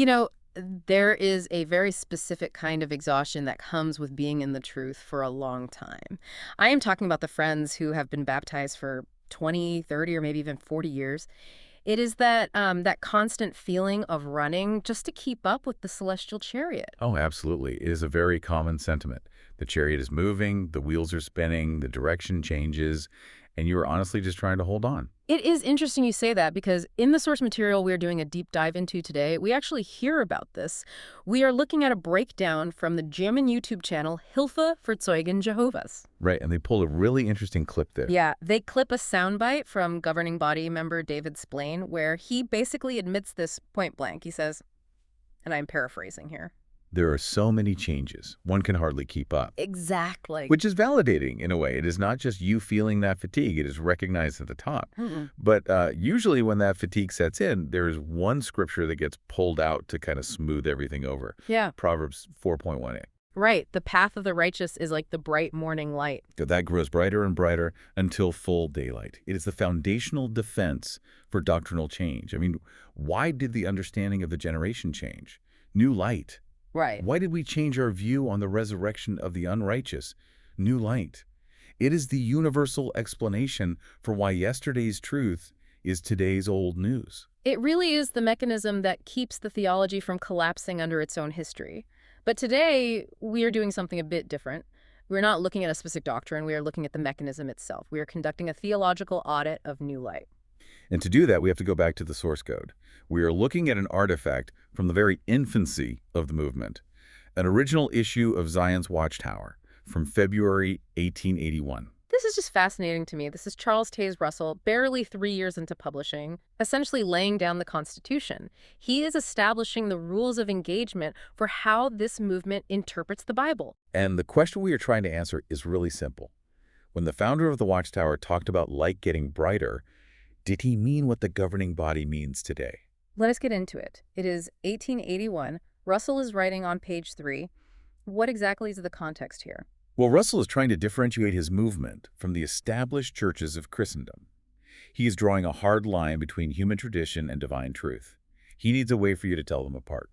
You know, there is a very specific kind of exhaustion that comes with being in the truth for a long time. I am talking about the friends who have been baptized for 20, 30, or maybe even 40 years. It is that constant feeling of running just to keep up with the celestial chariot. Oh, absolutely. It is a very common sentiment. The chariot is moving, the wheels are spinning, the direction changes, and you are honestly just trying to hold on. It is interesting you say that because in the source material we're doing a deep dive into today, we actually hear about this. We are looking at a breakdown from the German YouTube channel Hilfe für Zeugen Jehovah's. Right, and they pulled a really interesting clip there. Yeah, they clip a soundbite from governing body member David Splain where he basically admits this point blank. He says, and I'm paraphrasing here. There are so many changes, one can hardly keep up. Exactly. Which is validating in a way. It is not just you feeling that fatigue. It is recognized at the top. Mm-mm. But usually when that fatigue sets in, there is one scripture that gets pulled out to kind of smooth everything over. Yeah. Proverbs 4.18. Right. The path of the righteous is like the bright morning light. That grows brighter and brighter until full daylight. It is the foundational defense for doctrinal change. I mean, why did the understanding of the generation change? New light. Right. Why did we change our view on the resurrection of the unrighteous? New light. It is the universal explanation for why yesterday's truth is today's old news. It really is the mechanism that keeps the theology from collapsing under its own history. But today, we are doing something a bit different. We're not looking at a specific doctrine. We are looking at the mechanism itself. We are conducting a theological audit of new light. And to do that, we have to go back to the source code. We are looking at an artifact from the very infancy of the movement, an original issue of Zion's Watchtower from February 1881. This is just fascinating to me. This is Charles Taze Russell, barely 3 years into publishing, essentially laying down the Constitution. He is establishing the rules of engagement for how this movement interprets the Bible. And the question we are trying to answer is really simple. When the founder of the Watchtower talked about light getting brighter, did he mean what the governing body means today? Let us get into it. It is 1881. Russell is writing on page 3. What exactly is the context here? Well, Russell is trying to differentiate his movement from the established churches of Christendom. He is drawing a hard line between human tradition and divine truth. He needs a way for you to tell them apart.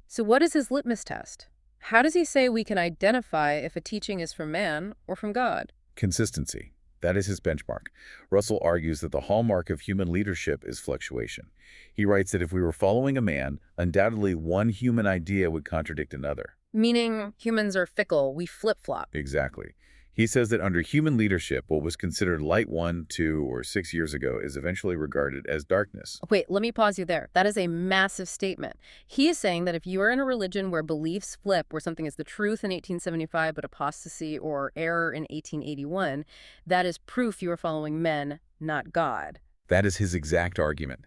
So what is his litmus test? How does he say we can identify if a teaching is from man or from God? Consistency. That is his benchmark. Russell argues that the hallmark of human leadership is fluctuation. He writes that if we were following a man, undoubtedly one human idea would contradict another. Meaning humans are fickle, we flip-flop. Exactly. He says that under human leadership, what was considered light 1, 2, or 6 years ago is eventually regarded as darkness. Wait, let me pause you there. That is a massive statement. He is saying that if you are in a religion where beliefs flip, where something is the truth in 1875 but apostasy or error in 1881, that is proof you are following men, not God. That is his exact argument.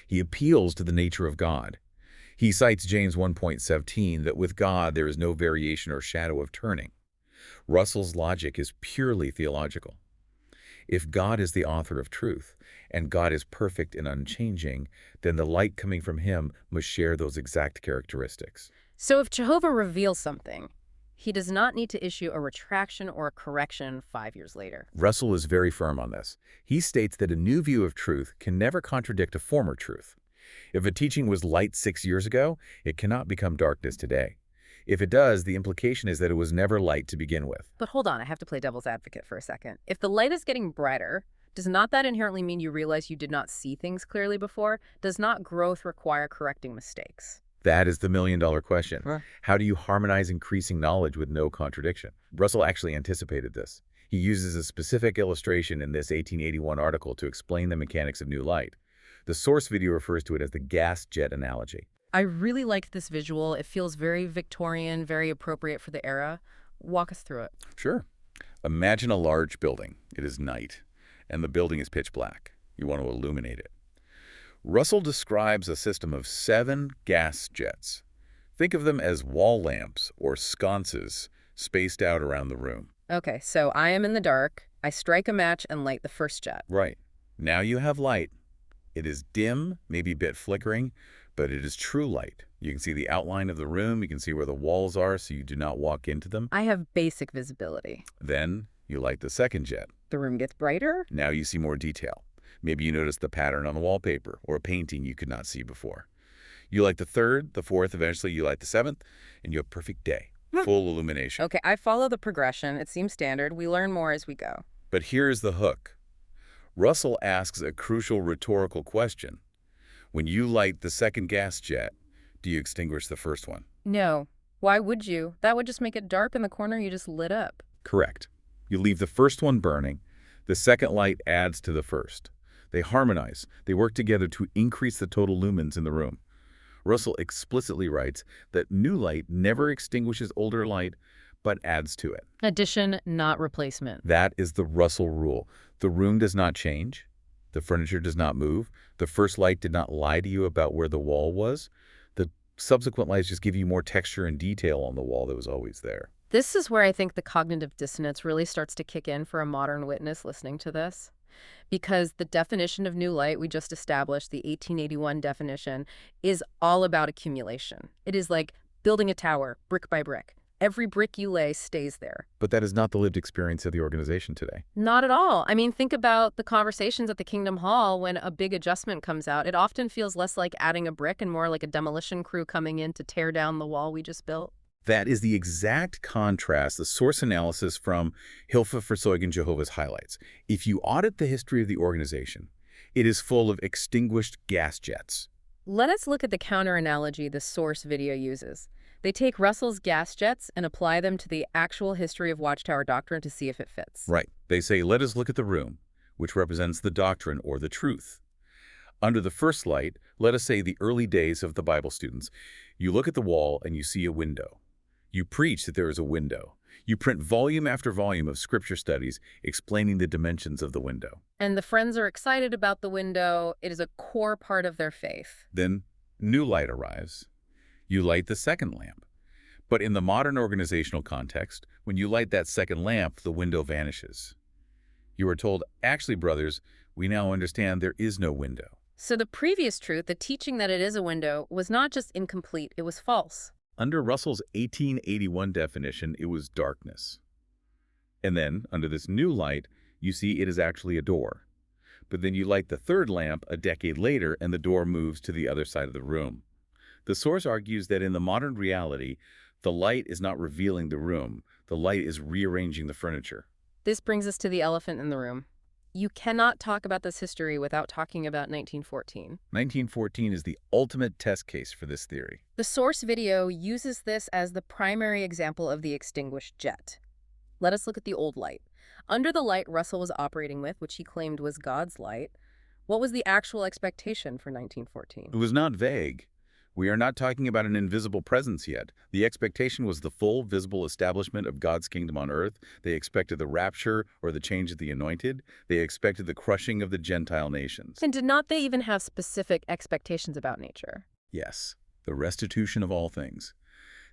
He appeals to the nature of God. He cites James 1.17 that with God there is no variation or shadow of turning. Russell's logic is purely theological. If God is the author of truth, and God is perfect and unchanging, then the light coming from him must share those exact characteristics. So if Jehovah reveals something, he does not need to issue a retraction or a correction 5 years later. Russell is very firm on this. He states that a new view of truth can never contradict a former truth. If a teaching was light 6 years ago, it cannot become darkness today. If it does, the implication is that it was never light to begin with. But hold on, I have to play devil's advocate for a second. If the light is getting brighter, does not that inherently mean you realize you did not see things clearly before? Does not growth require correcting mistakes? That is the million-dollar question. How do you harmonize increasing knowledge with no contradiction? Russell actually anticipated this. He uses a specific illustration in this 1881 article to explain the mechanics of new light. The source video refers to it as the gas jet analogy. I really liked this visual. It feels very Victorian, very appropriate for the era. Walk us through it. Sure. Imagine a large building. It is night, and the building is pitch black. You want to illuminate it. Russell describes a system of 7 gas jets. Think of them as wall lamps or sconces spaced out around the room. Okay, so I am in the dark. I strike a match and light the first jet. Right. Now you have light. It is dim, maybe a bit flickering, but it is true light. You can see the outline of the room. You can see where the walls are so you do not walk into them. I have basic visibility. Then you light the second jet. The room gets brighter. Now you see more detail. Maybe you notice the pattern on the wallpaper or a painting you could not see before. You light the third, the fourth, eventually you light the seventh, and you have perfect day, full illumination. Okay, I follow the progression. It seems standard. We learn more as we go. But here's the hook. Russell asks a crucial rhetorical question. When you light the second gas jet, do you extinguish the first one? No. Why would you? That would just make it dark in the corner you just lit up. Correct. You leave the first one burning. The second light adds to the first. They harmonize. They work together to increase the total lumens in the room. Russell explicitly writes that new light never extinguishes older light, but adds to it. Addition, not replacement. That is the Russell rule. The room does not change. The furniture does not move. The first light did not lie to you about where the wall was. The subsequent lights just give you more texture and detail on the wall that was always there. This is where I think the cognitive dissonance really starts to kick in for a modern witness listening to this. Because the definition of new light we just established, the 1881 definition, is all about accumulation. It is like building a tower, brick by brick. Every brick you lay stays there. But that is not the lived experience of the organization today. Not at all. I mean, think about the conversations at the Kingdom Hall when a big adjustment comes out. It often feels less like adding a brick and more like a demolition crew coming in to tear down the wall we just built. That is the exact contrast the source analysis from Hilfe for Zeugen Jehovah's highlights. If you audit the history of the organization, it is full of extinguished gas jets. Let us look at the counter-analogy the source video uses. They take Russell's gas jets and apply them to the actual history of Watchtower doctrine to see if it fits. Right. They say, let us look at the room, which represents the doctrine or the truth. Under the first light, let us say the early days of the Bible students, you look at the wall and you see a window. You preach that there is a window. You print volume after volume of scripture studies explaining the dimensions of the window. And the friends are excited about the window. It is a core part of their faith. Then new light arrives. You light the second lamp. But in the modern organizational context, when you light that second lamp, the window vanishes. You are told, actually, brothers, we now understand there is no window. So the previous truth, the teaching that it is a window, was not just incomplete, it was false. Under Russell's 1881 definition, it was darkness. And then, under this new light, you see it is actually a door. But then you light the third lamp a decade later, and the door moves to the other side of the room. The source argues that in the modern reality, the light is not revealing the room. The light is rearranging the furniture. This brings us to the elephant in the room. You cannot talk about this history without talking about 1914. 1914 is the ultimate test case for this theory. The source video uses this as the primary example of the extinguished jet. Let us look at the old light. Under the light Russell was operating with, which he claimed was God's light, what was the actual expectation for 1914? It was not vague. We are not talking about an invisible presence yet. The expectation was the full, visible establishment of God's kingdom on earth. They expected the rapture or the change of the anointed. They expected the crushing of the Gentile nations. And did not they even have specific expectations about nature? Yes, the restitution of all things.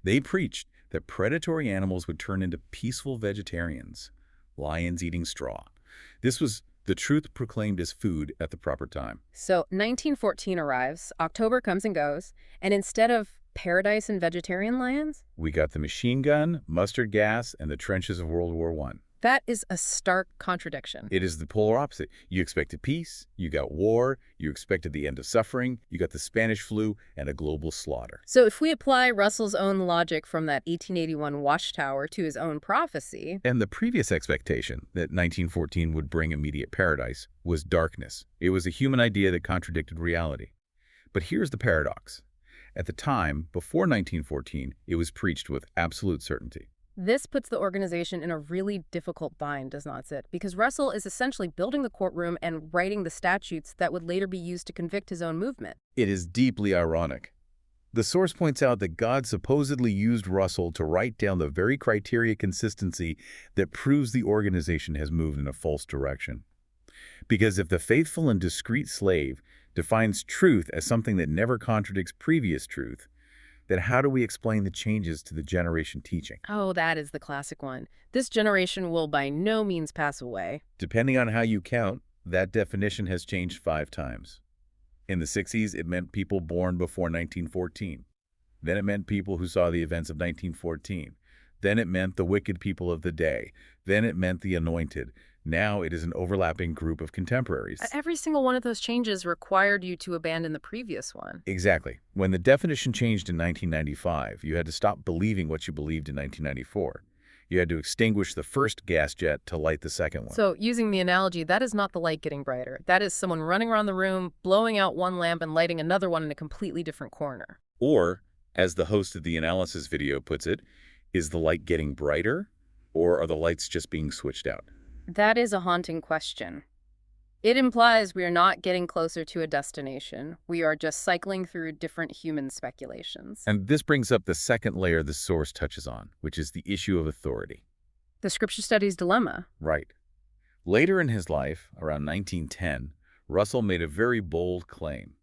They preached that predatory animals would turn into peaceful vegetarians, lions eating straw. This was the truth proclaimed as food at the proper time. So 1914 arrives, October comes and goes, and instead of paradise and vegetarian lions, we got the machine gun, mustard gas, and the trenches of World War I. That is a stark contradiction. It is the polar opposite. You expected peace, you got war, you expected the end of suffering, you got the Spanish flu, and a global slaughter. So if we apply Russell's own logic from that 1881 Watchtower to his own prophecy... And the previous expectation that 1914 would bring immediate paradise was darkness. It was a human idea that contradicted reality. But here's the paradox. At the time, before 1914, it was preached with absolute certainty. This puts the organization in a really difficult bind, does not it? Because Russell is essentially building the courtroom and writing the statutes that would later be used to convict his own movement. It is deeply ironic. The source points out that God supposedly used Russell to write down the very criteria consistency that proves the organization has moved in a false direction. Because if the faithful and discreet slave defines truth as something that never contradicts previous truth, then how do we explain the changes to the generation teaching? Oh, that is the classic one. This generation will by no means pass away. Depending on how you count, that definition has changed 5 times. In the 60s, it meant people born before 1914. Then it meant people who saw the events of 1914. Then it meant the wicked people of the day. Then it meant the anointed. Now it is an overlapping group of contemporaries. Every single one of those changes required you to abandon the previous one. Exactly. When the definition changed in 1995, you had to stop believing what you believed in 1994. You had to extinguish the first gas jet to light the second one. So, using the analogy, that is not the light getting brighter. That is someone running around the room, blowing out one lamp and lighting another one in a completely different corner. Or, as the host of the analysis video puts it, is the light getting brighter, or are the lights just being switched out? That is a haunting question. It implies we are not getting closer to a destination. We are just cycling through different human speculations. And this brings up the second layer the source touches on, which is the issue of authority. The scripture studies dilemma. Right. Later in his life, around 1910, Russell made a very bold claim.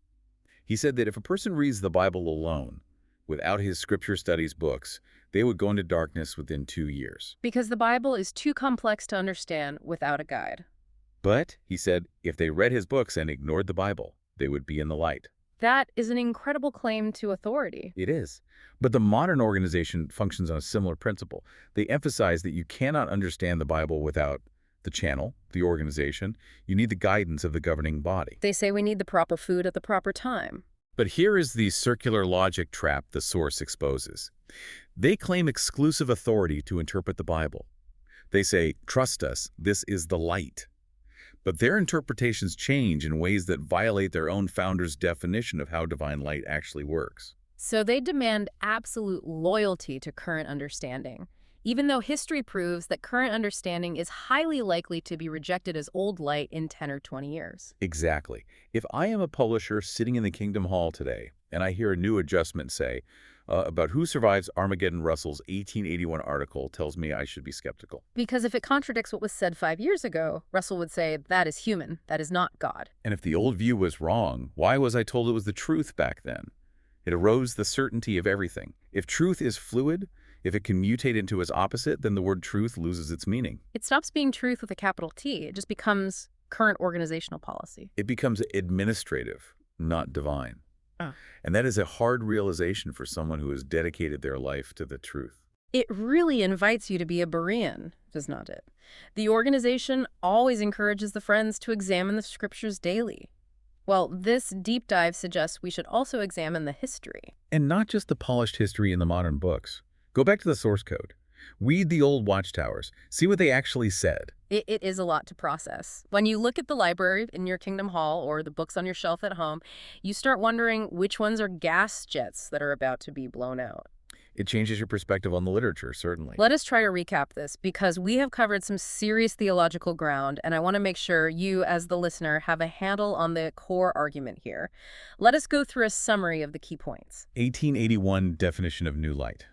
He said that if a person reads the Bible alone, without his scripture studies books, they would go into darkness within 2 years. Because the Bible is too complex to understand without a guide. But, he said, if they read his books and ignored the Bible, they would be in the light. That is an incredible claim to authority. It is. But the modern organization functions on a similar principle. They emphasize that you cannot understand the Bible without the channel, the organization. You need the guidance of the governing body. They say we need the proper food at the proper time. But here is the circular logic trap the source exposes. They claim exclusive authority to interpret the Bible. They say, trust us, this is the light. But their interpretations change in ways that violate their own founder's definition of how divine light actually works. So they demand absolute loyalty to current understanding, even though history proves that current understanding is highly likely to be rejected as old light in 10 or 20 years. Exactly. If I am a publisher sitting in the Kingdom Hall today, and I hear a new adjustment say, about who survives Armageddon Russell's 1881 article tells me I should be skeptical. Because if it contradicts what was said 5 years ago, Russell would say, that is human, that is not God. And if the old view was wrong, why was I told it was the truth back then? It erodes the certainty of everything. If truth is fluid, if it can mutate into its opposite, then the word truth loses its meaning. It stops being truth with a capital T. It just becomes current organizational policy. It becomes administrative, not divine. Oh. And that is a hard realization for someone who has dedicated their life to the truth. It really invites you to be a Berean, does not it? The organization always encourages the friends to examine the scriptures daily. Well, this deep dive suggests we should also examine the history. And not just the polished history in the modern books. Go back to the source code. Read the old Watchtowers. See what they actually said. It is a lot to process. When you look at the library in your Kingdom Hall or the books on your shelf at home, you start wondering which ones are gas jets that are about to be blown out. It changes your perspective on the literature, certainly. Let us try to recap this, because we have covered some serious theological ground, and I want to make sure you, as the listener, have a handle on the core argument here. Let us go through a summary of the key points. 1881 definition of new light.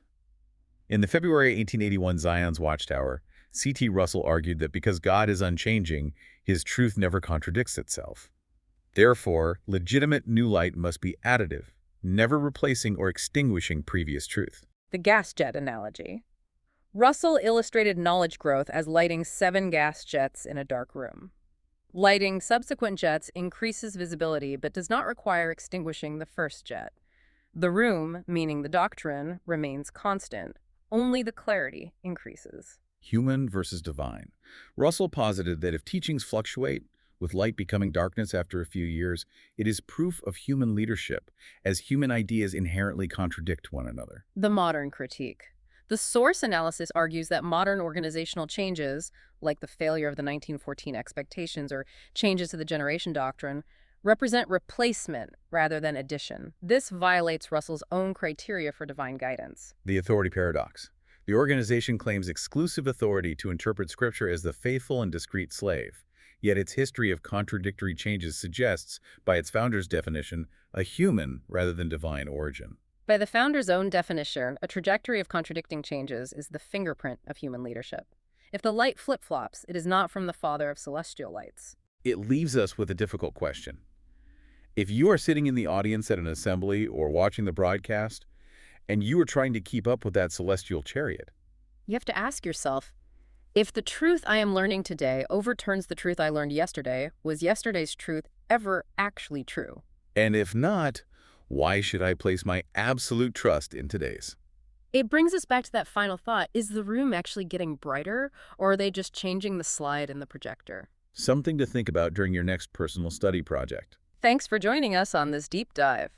In the February 1881 Zion's Watchtower, C.T. Russell argued that because God is unchanging, his truth never contradicts itself. Therefore, legitimate new light must be additive, never replacing or extinguishing previous truth. The gas jet analogy. Russell illustrated knowledge growth as lighting 7 gas jets in a dark room. Lighting subsequent jets increases visibility but does not require extinguishing the first jet. The room, meaning the doctrine, remains constant. Only the clarity increases. Human versus divine. Russell posited that if teachings fluctuate, with light becoming darkness after a few years, it is proof of human leadership, as human ideas inherently contradict one another. The modern critique. The source analysis argues that modern organizational changes, like the failure of the 1914 expectations or changes to the generation doctrine, represent replacement rather than addition. This violates Russell's own criteria for divine guidance. The authority paradox. The organization claims exclusive authority to interpret Scripture as the faithful and discreet slave. Yet its history of contradictory changes suggests, by its founder's definition, a human rather than divine origin. By the founder's own definition, a trajectory of contradicting changes is the fingerprint of human leadership. If the light flip-flops, it is not from the Father of celestial lights. It leaves us with a difficult question. If you are sitting in the audience at an assembly or watching the broadcast, and you are trying to keep up with that celestial chariot, you have to ask yourself, if the truth I am learning today overturns the truth I learned yesterday, was yesterday's truth ever actually true? And if not, why should I place my absolute trust in today's? It brings us back to that final thought. Is the room actually getting brighter, or are they just changing the slide in the projector? Something to think about during your next personal study project. Thanks for joining us on this deep dive.